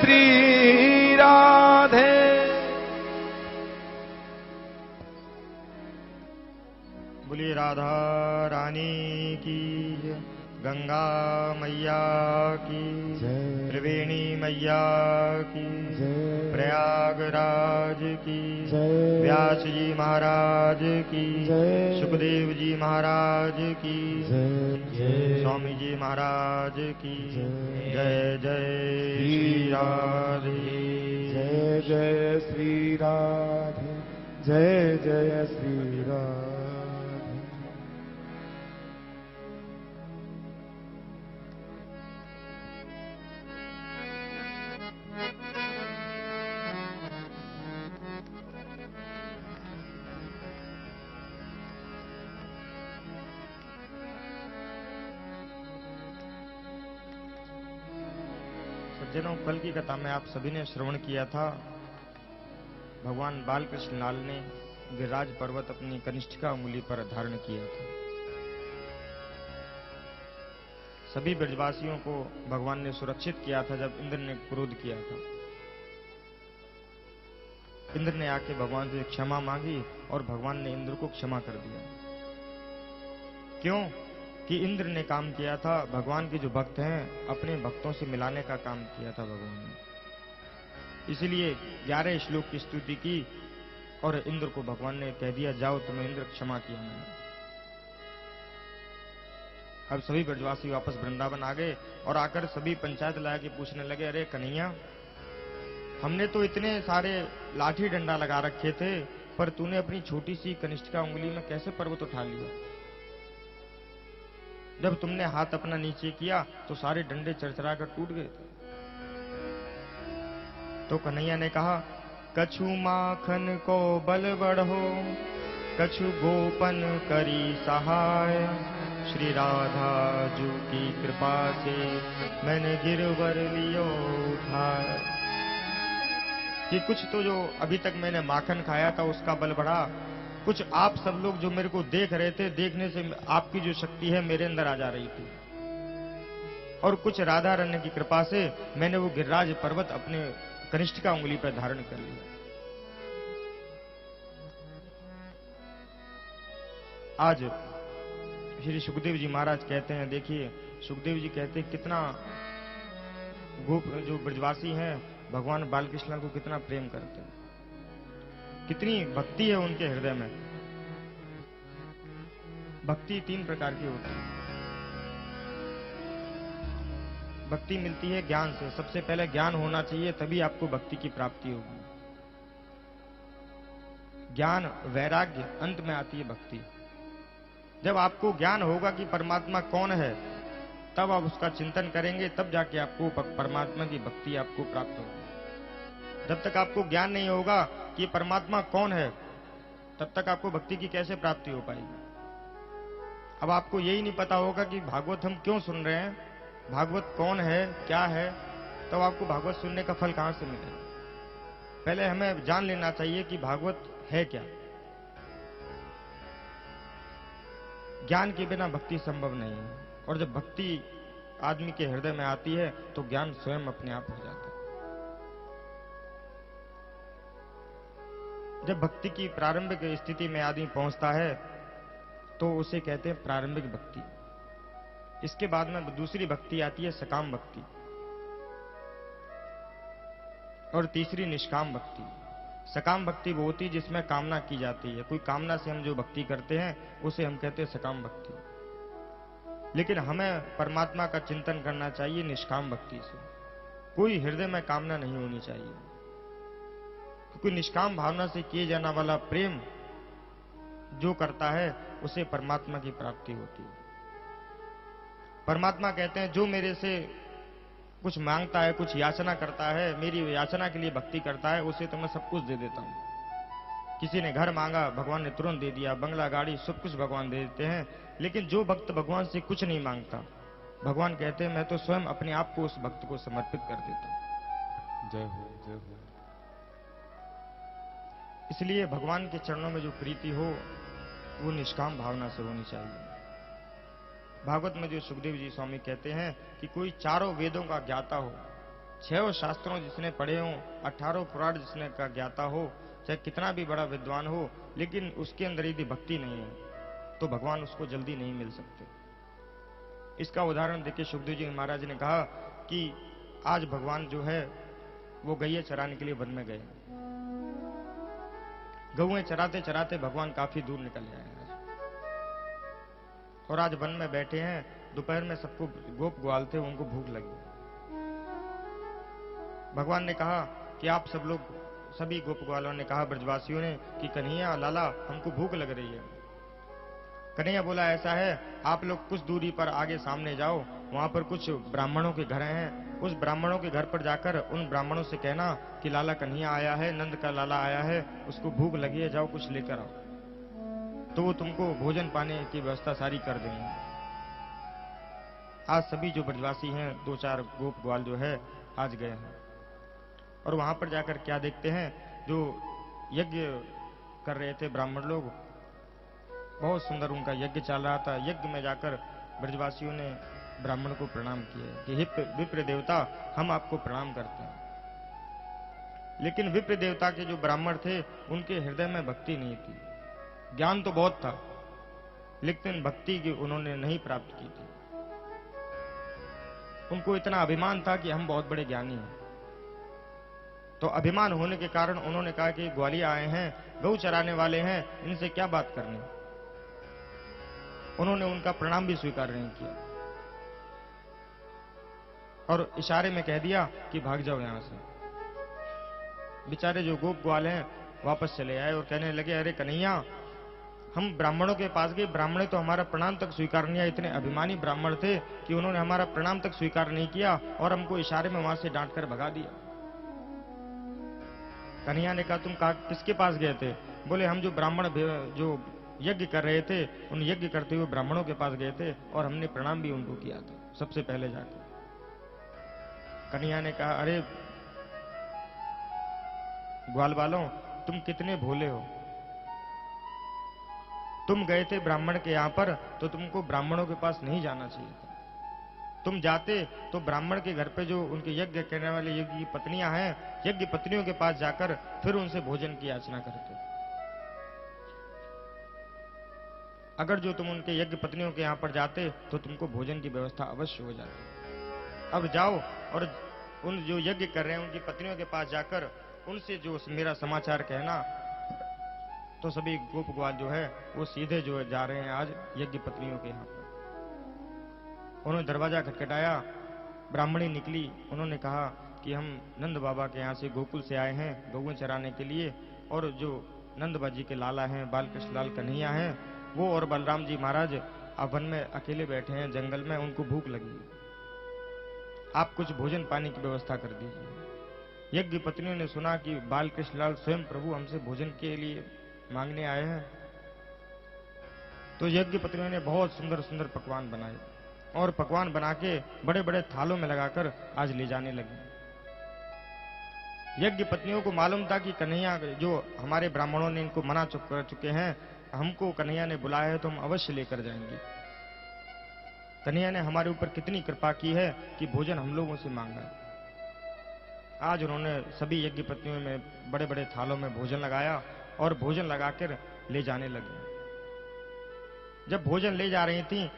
श्री राधे। बोलिए राधा रानी की, गंगा मैया की, त्रिवेणी मैया की, प्रयागराज की, व्यास जी महाराज की, सुखदेव जी महाराज की, स्वामी जी महाराज की, जय जय श्री राधे। जय जय श्री राधे, जय जय श्री राधे। सज्जनों, कल की कथा में आप सभी ने श्रवण किया था, भगवान बाल कृष्ण लाल ने गिरिराज पर्वत अपनी कनिष्ठिका उंगली पर धारण किया था। सभी ब्रजवासियों को भगवान ने सुरक्षित किया था जब इंद्र ने क्रोध किया था। इंद्र ने आके भगवान से क्षमा मांगी और भगवान ने इंद्र को क्षमा कर दिया। क्यों? कि इंद्र ने काम किया था, भगवान के जो भक्त हैं अपने भक्तों से मिलाने का काम किया था भगवान ने। इसलिए 11 श्लोक की स्तुति की और इंद्र को भगवान ने कह दिया, जाओ तुम्हें इंद्र क्षमा किया मैंने। अब सभी ब्रजवासी वापस वृंदावन आ गए और आकर सभी पंचायत ला के पूछने लगे, अरे कन्हैया, हमने तो इतने सारे लाठी डंडा लगा रखे थे, पर तूने अपनी छोटी सी कनिष्ठिका उंगली में कैसे पर्वत उठा लिया? जब तुमने हाथ अपना नीचे किया तो सारे डंडे चरचरा कर टूट गए थे। तो कन्हैया ने कहा, कछु माखन को बल बढ़ो, कछु गोपन करी सहाय, श्री राधा जू की कृपा से मैंने गिरवर लियो उठाया। कि कुछ तो जो अभी तक मैंने माखन खाया था उसका बल बढ़ा, कुछ आप सब लोग जो मेरे को देख रहे थे, देखने से आपकी जो शक्ति है मेरे अंदर आ जा रही थी, और कुछ राधा रानी की कृपा से मैंने वो गिरिराज पर्वत अपने कनिष्ठिका उंगली पर धारण कर लिया। आज श्री सुखदेव जी महाराज कहते हैं, देखिए सुखदेव जी कहते हैं कितना गोप जो ब्रजवासी हैं भगवान बालकृष्ण को कितना प्रेम करते हैं, कितनी भक्ति है उनके हृदय में। भक्ति 3 प्रकार की होती है। भक्ति मिलती है ज्ञान से। सबसे पहले ज्ञान होना चाहिए, तभी आपको भक्ति की प्राप्ति होगी। ज्ञान वैराग्य, अंत में आती है भक्ति। जब आपको ज्ञान होगा कि परमात्मा कौन है, तब आप उसका चिंतन करेंगे, तब जाके आपको परमात्मा की भक्ति आपको प्राप्त होगी। जब तक आपको ज्ञान नहीं होगा कि परमात्मा कौन है, तब तक आपको भक्ति की कैसे प्राप्ति हो पाएगी? अब आपको यही नहीं पता होगा कि भागवत हम क्यों सुन रहे हैं, भागवत कौन है, क्या है, तब आपको भागवत सुनने का फल कहां से मिलेगा? पहले हमें जान लेना चाहिए कि भागवत है क्या। ज्ञान के बिना भक्ति संभव नहीं है, और जब भक्ति आदमी के हृदय में आती है तो ज्ञान स्वयं अपने आप हो जाता है। जब भक्ति की प्रारंभिक स्थिति में आदमी पहुंचता है तो उसे कहते हैं प्रारंभिक भक्ति। इसके बाद में दूसरी भक्ति आती है सकाम भक्ति, और तीसरी निष्काम भक्ति। सकाम भक्ति वो होती है जिसमें कामना की जाती है, कोई कामना से हम जो भक्ति करते हैं उसे हम कहते हैं सकाम भक्ति। लेकिन हमें परमात्मा का चिंतन करना चाहिए निष्काम भक्ति से। कोई हृदय में कामना नहीं होनी चाहिए, क्योंकि निष्काम भावना से किए जाने वाला प्रेम जो करता है उसे परमात्मा की प्राप्ति होती है। परमात्मा कहते हैं जो मेरे से कुछ मांगता है, कुछ याचना करता है, मेरी याचना के लिए भक्ति करता है, उसे तो मैं सब कुछ दे देता हूं। किसी ने घर मांगा, भगवान ने तुरंत दे दिया, बंगला गाड़ी सब कुछ भगवान दे देते हैं। लेकिन जो भक्त भगवान से कुछ नहीं मांगता, भगवान कहते हैं मैं तो स्वयं अपने आप को उस भक्त को समर्पित कर देता हूं। जय हो, जय हो। इसलिए भगवान के चरणों में जो प्रीति हो वो निष्काम भावना से होनी चाहिए। भागवत में जो सुखदेव जी स्वामी कहते हैं कि कोई चारों वेदों का ज्ञाता हो, 6 शास्त्रों जिसने पढ़े हों, 18 पुराण जिसने का ज्ञाता हो, चाहे कितना भी बड़ा विद्वान हो, लेकिन उसके अंदर यदि भक्ति नहीं है तो भगवान उसको जल्दी नहीं मिल सकते। इसका उदाहरण देखिए, सुखदेव जी महाराज ने कहा कि आज भगवान जो है वो गैये चराने के लिए वन में गए। गौएं चराते चराते भगवान काफी दूर निकल गए हैं और आज वन में बैठे हैं। दोपहर में सबको गोप ग्वाल थे, उनको भूख लगी। भगवान ने कहा कि आप सब लोग, सभी गोप ग्वालों ने कहा, ब्रजवासियों ने, कि कन्हैया लाला हमको भूख लग रही है। कन्हैया बोला ऐसा है, आप लोग कुछ दूरी पर आगे सामने जाओ, वहां पर कुछ ब्राह्मणों के घर हैं, उस ब्राह्मणों के घर पर जाकर उन ब्राह्मणों से कहना कि लाला कन्हैया आया है, नंद का लाला आया है, उसको भूख लगी है, जाओ कुछ लेकर आओ, तो वो तुमको भोजन पाने की व्यवस्था सारी कर देंगे। आज सभी जो ब्रजवासी हैं, 2-4 गोप ग्वाल जो है आज गए हैं और वहां पर जाकर क्या देखते हैं, जो यज्ञ कर रहे थे ब्राह्मण लोग, बहुत सुंदर उनका यज्ञ चल रहा था। यज्ञ में जाकर ब्रजवासियों ने ब्राह्मण को प्रणाम किया कि हे विप्र देवता, हम आपको प्रणाम करते हैं। लेकिन विप्र देवता के जो ब्राह्मण थे उनके हृदय में भक्ति नहीं थी। ज्ञान तो बहुत था लेकिन भक्ति की उन्होंने नहीं प्राप्त की थी। उनको इतना अभिमान था कि हम बहुत बड़े ज्ञानी हैं। तो अभिमान होने के कारण उन्होंने कहा कि ग्वालिया आए हैं, गौ चराने वाले हैं, इनसे क्या बात करनी। उन्होंने उनका प्रणाम भी स्वीकार नहीं किया और इशारे में कह दिया कि भाग जाओ यहां से। बेचारे जो गोप ग्वाल हैं वापस चले आए और कहने लगे, अरे कन्हैया, हम ब्राह्मणों के पास गए, ब्राह्मण तो हमारा प्रणाम तक स्वीकार नहीं किया। इतने अभिमानी ब्राह्मण थे कि उन्होंने हमारा प्रणाम तक स्वीकार नहीं किया और हमको इशारे में वहां से डांट कर भगा दिया। कन्हैया ने कहा, तुम किसके पास गए थे? बोले, हम जो ब्राह्मण जो यज्ञ कर रहे थे, उन यज्ञ करते हुए ब्राह्मणों के पास गए थे और हमने प्रणाम भी उनको किया था सबसे पहले जाकर। कन्हैया ने कहा, अरे ग्वाल वालों, तुम कितने भोले हो। तुम गए थे ब्राह्मण के यहां पर तो तुमको ब्राह्मणों के पास नहीं जाना चाहिए था। तुम जाते तो ब्राह्मण के घर पे जो उनके यज्ञ करने वाले यज्ञ की पत्नियां हैं, यज्ञ पत्नियों के पास जाकर फिर उनसे भोजन की याचना करते। अगर जो तुम उनके यज्ञ पत्नियों के यहां पर जाते तो तुमको भोजन की व्यवस्था अवश्य हो जाती। अब जाओ और उन जो यज्ञ कर रहे हैं उनकी पत्नियों के पास जाकर उनसे जो मेरा समाचार कहना। तो सभी गोप ग्वाल जो है वो सीधे जो जा रहे हैं आज यज्ञ पत्नियों के यहाँ पर। उन्होंने दरवाजा खटखटाया, ब्राह्मणी निकली। उन्होंने कहा कि हम नंद बाबा के यहाँ से गोकुल से आए हैं गौएं चराने के लिए, और जो नंद बाजी के लाला हैं, बालकृष्ण लाल कन्हैया हैं, वो और बलराम जी महाराज अब वन में अकेले बैठे हैं जंगल में, उनको भूख लगी। आप कुछ भोजन पानी की व्यवस्था कर दीजिए। यज्ञ पत्नियों ने सुना कि बालकृष्ण लाल स्वयं प्रभु हमसे भोजन के लिए मांगने आए हैं, तो यज्ञ पत्नियों ने बहुत सुंदर सुंदर पकवान बनाए और पकवान बना के बड़े बड़े थालों में लगाकर आज ले जाने लगी। यज्ञ पत्नियों को मालूम था कि कन्हैया, जो हमारे ब्राह्मणों ने इनको मना कर चुके हैं, हमको कन्हैया ने बुलाया है तो हम अवश्य लेकर जाएंगे। कन्हैया ने हमारे ऊपर कितनी कृपा की है कि भोजन हम लोगों से मांगा है। आज उन्होंने सभी यज्ञ पत्नियों में बड़े बड़े थालों में भोजन लगाया और भोजन लगाकर ले जाने लगे। जब भोजन ले जा रही थी